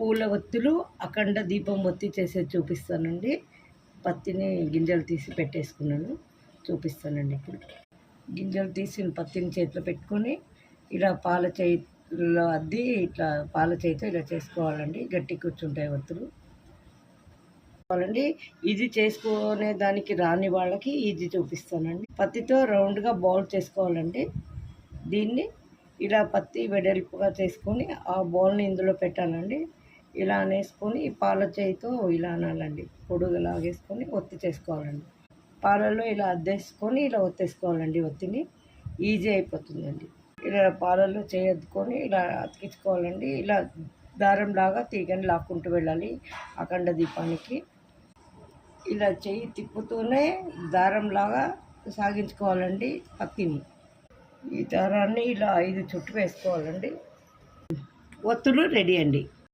పూల ఒత్తులు అఖండ దీపం ఒత్తి చేసేది చూపిస్తానండి. పత్తిని గింజలు తీసి పెట్టేసుకున్నాను, చూపిస్తానండి. ఇప్పుడు గింజలు తీసిన పత్తిని చేతిలో పెట్టుకొని ఇలా పాల చేతిలో అద్ది ఇట్లా పాల చేతితో ఇలా చేసుకోవాలండి. గట్టి కూర్చుంటాయి ఒత్తులు ఇది చేసుకునే దానికి రాని వాళ్ళకి ఇది చూపిస్తానండి. పత్తితో రౌండ్గా బౌల్ చేసుకోవాలండి. దీన్ని ఇలా పత్తి వెడల్పుగా చేసుకొని ఆ బౌల్ని ఇందులో పెట్టాలండి. ఇలా అనేసుకొని పాల చేయితో ఇలా అనాలండి. పొడుగు లాగేసుకొని ఒత్తి చేసుకోవాలండి. పాలలో ఇలా అద్దేసుకొని ఇలా ఒత్తేసుకోవాలండి. ఒత్తిని ఈజీ అయిపోతుందండి. ఇలా పాలలో చేయద్దుకొని ఇలా అతికించుకోవాలండి. ఇలా దారంలాగా తీగని లాక్కుంటూ వెళ్ళాలి అఖండ దీపానికి. ఇలా చెయ్యి తిప్పుతూనే దారంలాగా సాగించుకోవాలండి పత్తిని. ఈ దారాన్ని ఇలా 5 చుట్టు వేసుకోవాలండి. ఒత్తులు రెడీ అండి.